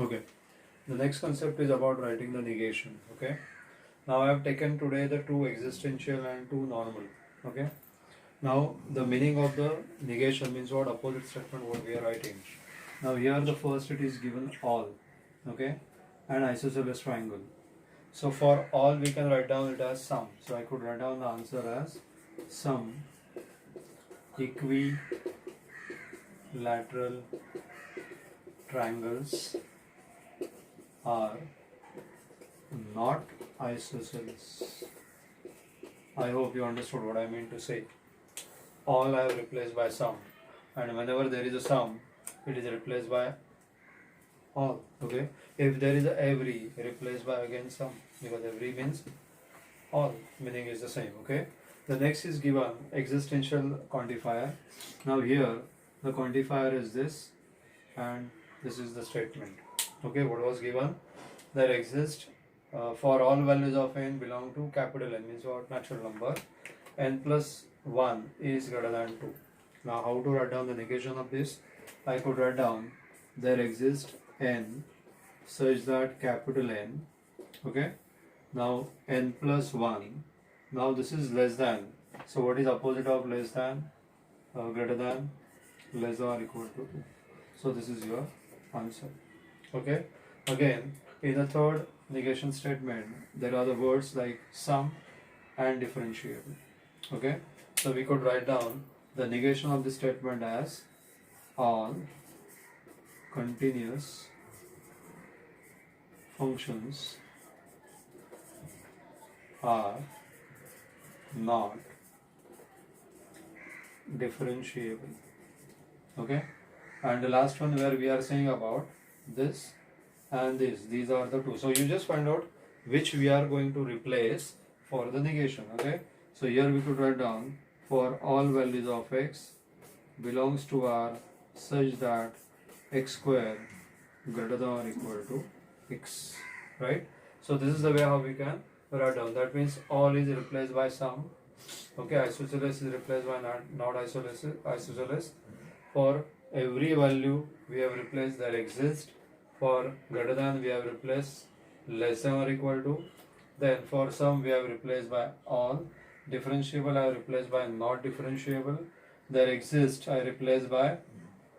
Okay. The next concept is about writing the negation. Okay. Now I have taken today the two existential and two normal. Okay. Now the meaning of the negation means what opposite statement what we are writing. Now here the first it is given all. Okay. And isosceles triangle. So for all we can write down it as sum. So I could write down the answer as sum equilateral triangles are not isosceles. I hope you understood what I mean to say. All I have replaced by sum, and whenever there is a sum, it is replaced by all. Okay. If there is a every, replaced by again sum, because every means all, meaning is the same. Okay. The next is given existential quantifier. Now here the quantifier is this, and this is the statement. Okay. What was given? There exists for all values of n belong to capital N, means what, natural number, n plus 1 is greater than 2. Now how to write down the negation of this? I could write down there exists n such that capital N, okay, now n plus 1, now this is less than, so what is opposite of less than? Greater than, less or equal to 2. So this is your answer. Okay. Again, in the third negation statement, there are the words like sum and differentiable. Okay. So we could write down the negation of this statement as all continuous functions are not differentiable. Okay. And the last one where we are saying about this and this, these are the two. So you just find out which we are going to replace for the negation. Okay. So here we could write down for all values of x belongs to R such that x square greater than or equal to x. Right. So this is the way how we can write down. That means all is replaced by sum. Okay. Isosceles is replaced by not isosceles. For every value we have replaced there exists. For greater than we have replaced less than or equal to. Then for sum we have replaced by all. Differentiable I have replaced by not differentiable. There exists I replaced by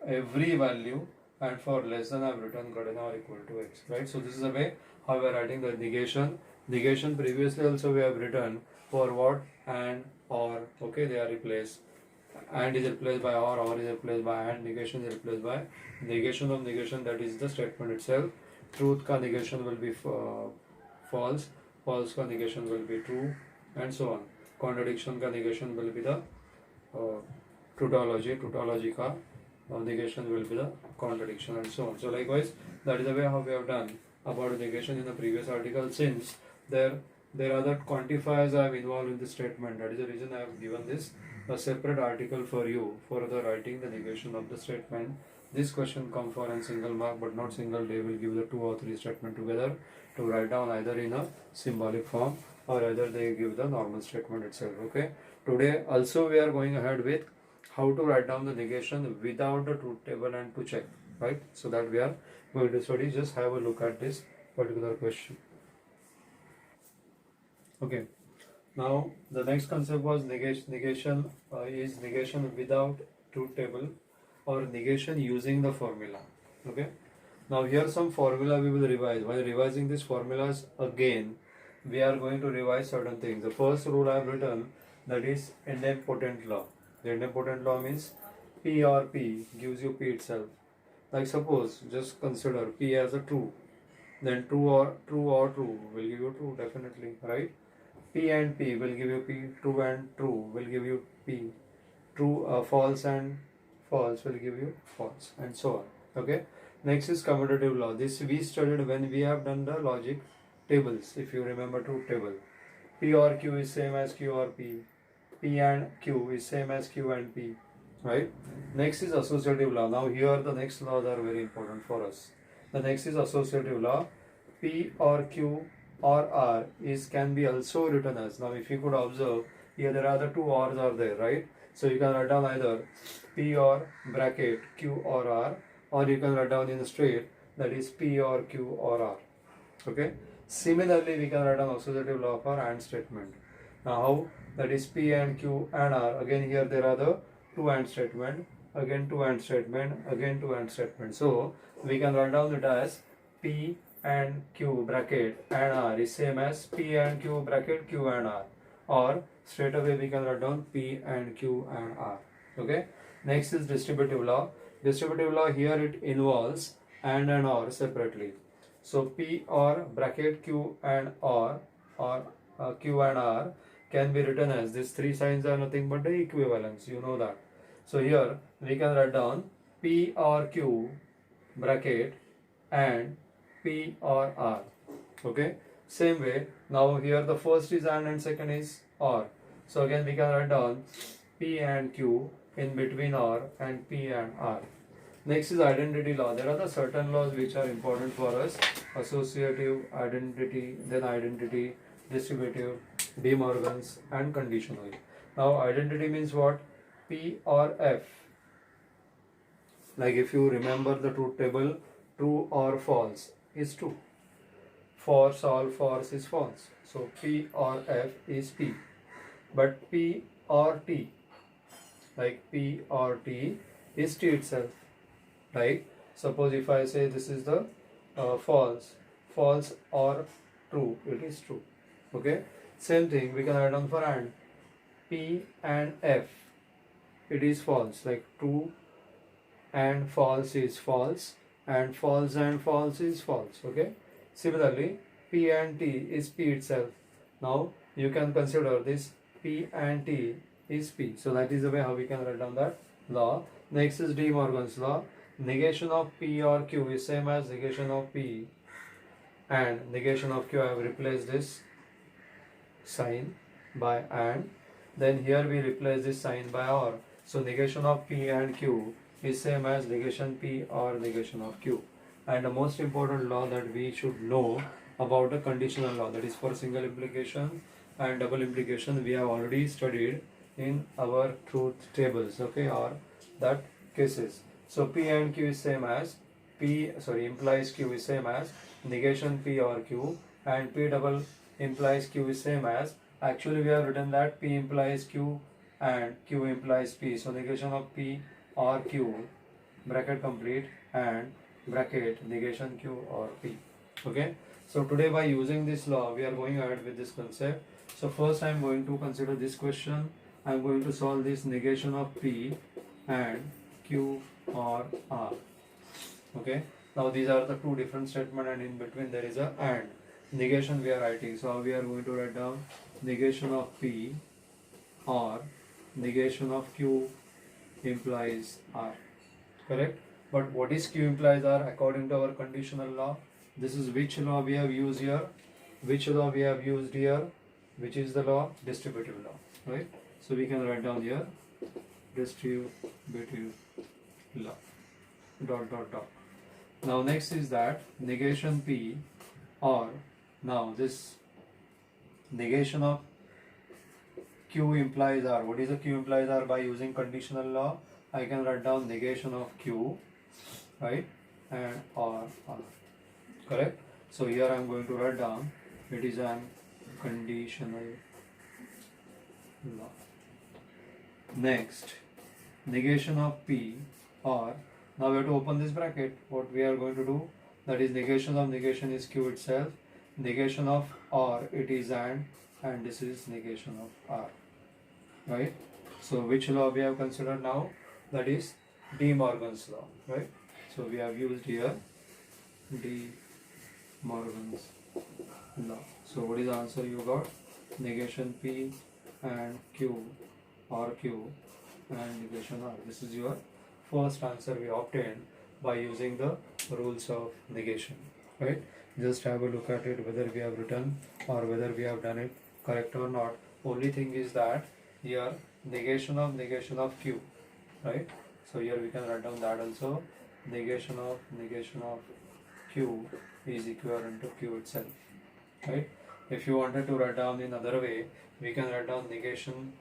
every value, and for less than I have written greater than or equal to x. Right. So this is the way how we are writing the negation. Negation previously also we have written for what, and or. Okay, they are replaced. And is replaced by or is replaced by and, negation is replaced by negation of negation, that is the statement itself. Truth ka negation will be false, false ka negation will be true, and so on. Contradiction ka negation will be the tautology, tautology ka negation will be the contradiction, and so on. So likewise, that is the way how we have done about negation in the previous article. Since there are the quantifiers I have involved in the statement, that is the reason I have given this a separate article for you for the writing the negation of the statement. This question come for a single mark, but not single. They will give the 2 or 3 statement together to write down either in a symbolic form or either they give the normal statement itself. Okay. Today also we are going ahead with how to write down the negation without the truth table and to check. Right. So that we are going to study. Just have a look at this particular question. Okay. Now the next concept was negation is negation without truth table or negation using the formula. Okay. Now here some formula we will revise. While revising these formulas again, we are going to revise certain things. The first rule I have written, that is idempotent law. The idempotent law means P or P gives you P itself. Like suppose just consider P as a true, then true or true will give you true definitely, right? P and P will give you P, true and true will give you P, true false and false will give you false, and so on. Okay. Next is commutative law. This we studied when we have done the logic tables. If you remember truth table, P or Q is same as Q or P. P and Q is same as Q and P. Right. Next is associative law. Now here the next laws are very important for us. The next is associative law. P or Q or R is can be also written as. Now if you could observe here there are the two R's are there, right? So you can write down either P or bracket Q or R, or you can write down in straight that is P or Q or R. Okay. Similarly, we can write an associative law for AND statement. Now how? That is P and Q and R. Again here there are the two AND statement, again two AND statement, again two AND statement. So we can write down it as P and Q bracket and R is same as P and Q bracket Q and R, or straight away we can write down P and Q and R. Okay. Next is distributive law. Distributive law, here it involves and or separately. So P or bracket Q and R, or Q and R can be written as these three signs are nothing but the equivalence. You know that. So here we can write down P or Q bracket and P or R. Okay. Same way. Now here the first is and second is or. So again we can write down P and Q in between R and P and R. Next is identity law. There are the certain laws which are important for us: associative, identity, then identity, distributive, De Morgan's, and conditional. Now identity means what? P or F. Like if you remember the truth table, true or false is true. False or false is false. So P or F is P. But P or T, like P or T is T itself. Right? Suppose if I say this is the false, false or true, it is true. Okay. Same thing we can write down for and. P and F, it is false. Like true and false is false, and false and false is false. Okay. Similarly, P and T is P itself. Now you can consider this P and T is P. So that is the way how we can write down that law. Next is De Morgan's law. Negation of P or Q is same as negation of P, and negation of Q. I have replaced this sign by and, then here we replace this sign by or. So negation of P and Q is same as negation P or negation of Q. And the most important law that we should know about the conditional law, that is for single implication and double implication, we have already studied in our truth tables, okay, or that cases. So P and Q is same as implies Q is same as negation P or Q, and P double implies Q is same as, actually we have written that P implies Q and Q implies P. So negation of P or Q bracket complete and bracket negation Q or P. Okay. So today by using this law we are going ahead with this concept. So first I am going to consider this question. I am going to solve this negation of P and Q or R. Okay. Now these are the two different statements, and in between there is a and. Negation we are writing. So we are going to write down negation of P or negation of Q implies R. Correct? But what is Q implies R according to our conditional law? This is which law we have used here? Which law we have used here? Which is the law? Distributive law. Right? So we can write down here distributive law. Dot dot dot. Now next is that negation P or, now this negation of Q implies R. What is the Q implies R? By using conditional law, I can write down negation of Q, right, and R. Correct? So here I am going to write down it is an conditional law. Next, negation of P or, now we have to open this bracket. What we are going to do, that is negation of negation is Q itself, negation of R it is and this is negation of R. Right? So which law we have considered now? That is De Morgan's law. Right? So we have used here De Morgan's law. So what is the answer you got? Negation P and Q or Q and negation R. This is your first answer we obtained by using the rules of negation. Right? Just have a look at it whether we have written or whether we have done it correct or not. Only thing is that here negation of Q. Right? So here we can write down that also. Negation of Q is equivalent to Q itself. Right? If you wanted to write down in other way, we can write down negation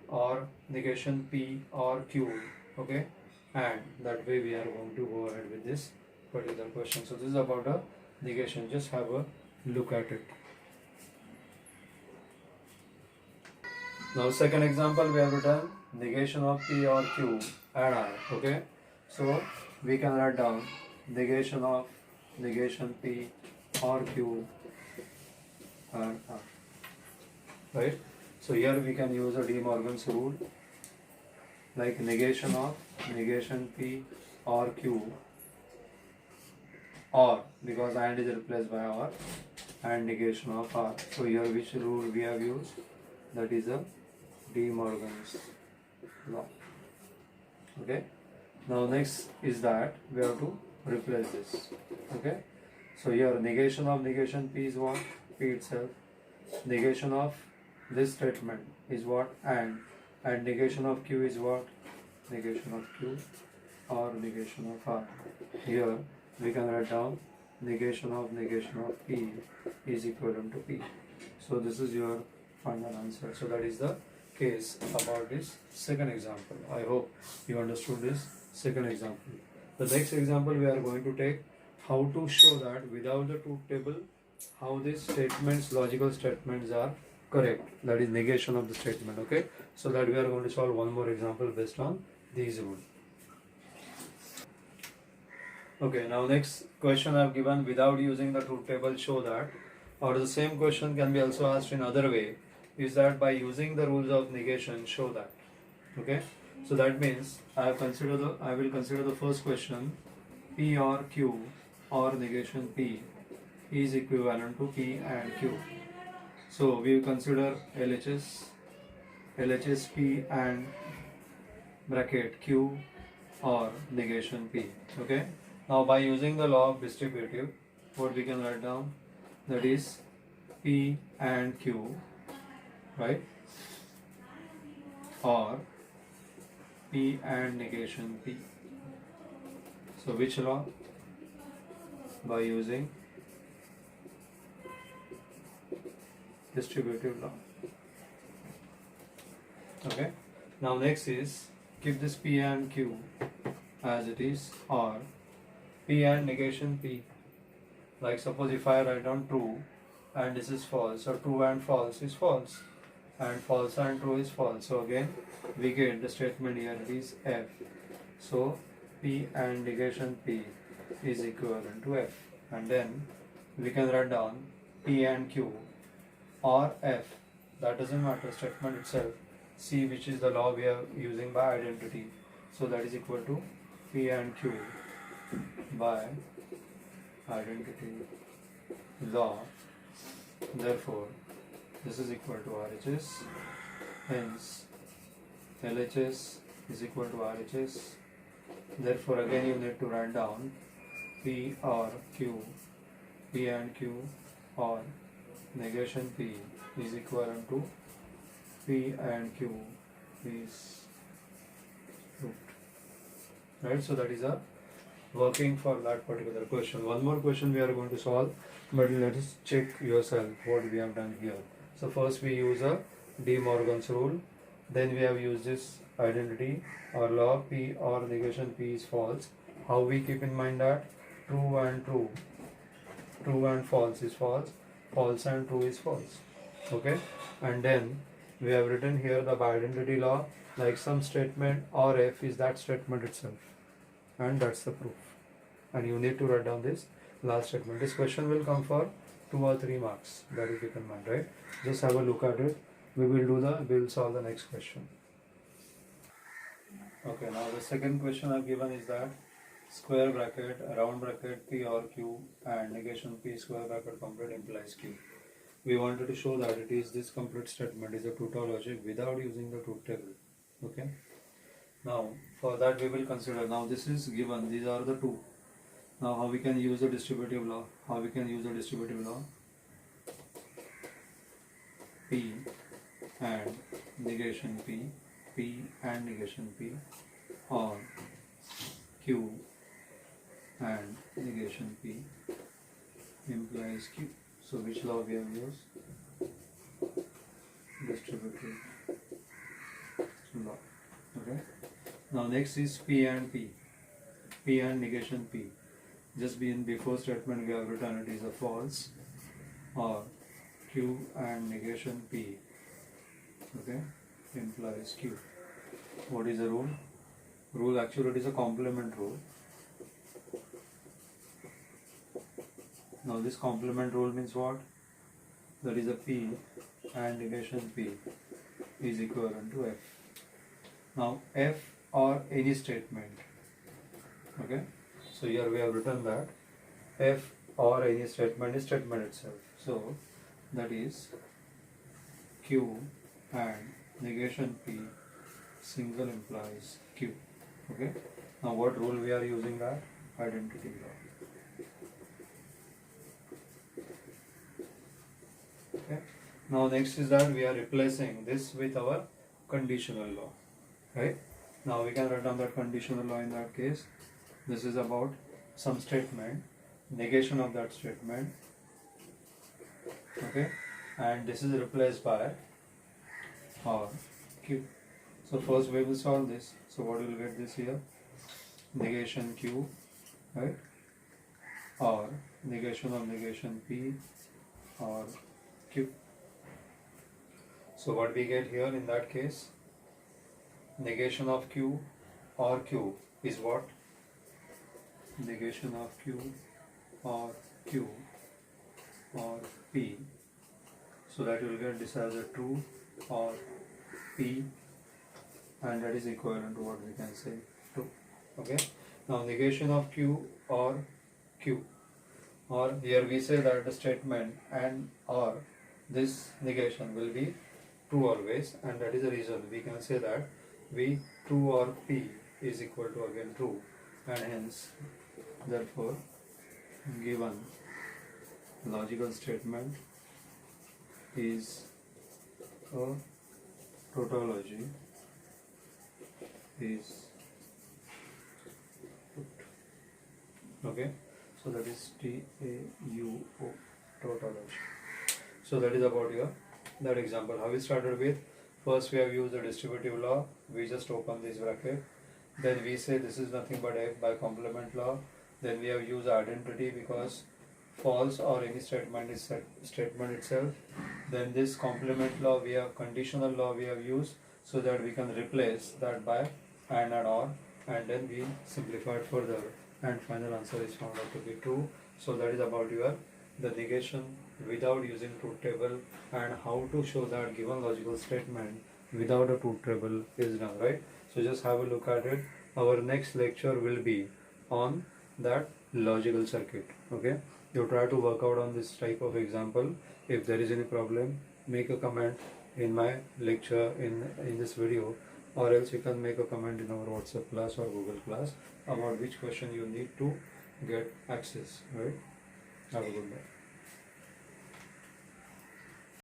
or negation P or Q. Okay? And that way we are going to go ahead with this particular question. So this is about a negation. Just have a look at it. Now second example, we have written negation of P or Q and R. Okay, so we can write down negation P or Q and R. Right. So here we can use a De Morgan's rule, like negation P or Q, or because and is replaced by or, and negation of R. So here which rule we have used? That is a De Morgan's law. Okay. Now next is that we have to replace this. Okay. So here negation P is what? P itself. Negation of this statement is what? And negation of Q is what? Negation of Q or negation of R. Here we can write down negation of P is equivalent to P. So this is your final answer. So that is the case about this second example. I hope you understood this second example. The next example we are going to take how to show that without the truth table how these statements, logical statements are correct. That is negation of the statement. Okay. So that we are going to solve one more example based on these rules. Okay, now next question I have given without using the truth table show that, or the same question can be also asked in other way, is that by using the rules of negation show that. Okay, so that means I will consider the first question, P or Q or negation P is equivalent to P and Q. So we will consider LHS P and bracket Q or negation P. Okay. Now by using the law of distributive, what we can write down, that is P and Q, right, or P and negation P. So which law? By using distributive law. Okay. Now next is keep this P and Q as it is, or P and negation P. Like suppose if I write down true and this is false, so true and false is false, and false and true is false. So again we get the statement here, it is F. So P and negation P is equivalent to F, and then we can write down P and Q or F, that doesn't matter, statement itself, see which is the law we are using by identity. So that is equal to P and Q by identity law. Therefore this is equal to RHS, hence LHS is equal to RHS. Therefore again you need to write down P or Q, P and Q or negation P is equivalent to P and Q is root. Right, so that is a working for that particular question. One more question we are going to solve, but let us check yourself what we have done here. So first we use a De Morgan's rule, then we have used this identity or law P or negation P is false. How we keep in mind that true and false is false, false and true is false. Okay, and then we have written here the identity law, like some statement or F is that statement itself, and that's the proof. And you need to write down this last statement. This question will come for 2 or 3 marks, that you keep in mind, right? Just have a look at it. We will solve the next question. Okay, now the second question I've given is that square bracket, round bracket, P or Q and negation P square bracket complete implies Q. We wanted to show that it is this complete statement is a tautologic without using the truth table. Okay. Now for that we will consider, now this is given, these are the two. Now how we can use the distributive law? P and negation P and negation P, or Q and negation P implies Q. So which law we have used? Distributive law. Okay. Now next is P and negation P. just be in before statement we have written it is a false, or Q and negation P, okay, implies Q. What is the rule? Rule actually it is a complement rule. Now this complement rule means what? That is a P and negation P is equivalent to F. Now F or any statement, okay, so here we have written that F or any statement is statement itself, so that is Q and negation P single implies Q, okay. Now what rule we are using? That identity law, okay. Now next is that we are replacing this with our conditional law, right? Now we can write down that conditional law in that case. This is about some statement, negation of that statement, okay, and this is replaced by or Q. So first we will solve this. So what we will get this here? Negation Q, right? Or negation of negation P or Q. So what we get here in that case? Negation of Q or Q is what? Negation of Q or Q or P. So that you will get this as a true or P, and that is equivalent to what we can say true, okay. Now negation of Q or Q, or here we say that the statement and or this negation will be true always, and that is the reason we can say that V true or P is equal to again true, and hence therefore given logical statement is a tautology is okay. So that is TAUO, tautology. So that is about your that example. How we started with, first we have used the distributive law, we just open this bracket, then we say this is nothing but F by complement law, then we have used identity because false or any statement is statement itself, then this complement law we have conditional law we have used so that we can replace that by and or, and then we simplified further and final answer is found out to be true. So that is about your the negation without using truth table and how to show that given logical statement without a truth table is done, right? So just have a look at it. Our next lecture will be on that logical circuit, okay. You try to work out on this type of example. If there is any problem, make a comment in my lecture in this video, or else you can make a comment in our WhatsApp class or Google class about which question you need to get access, right? Have a good day.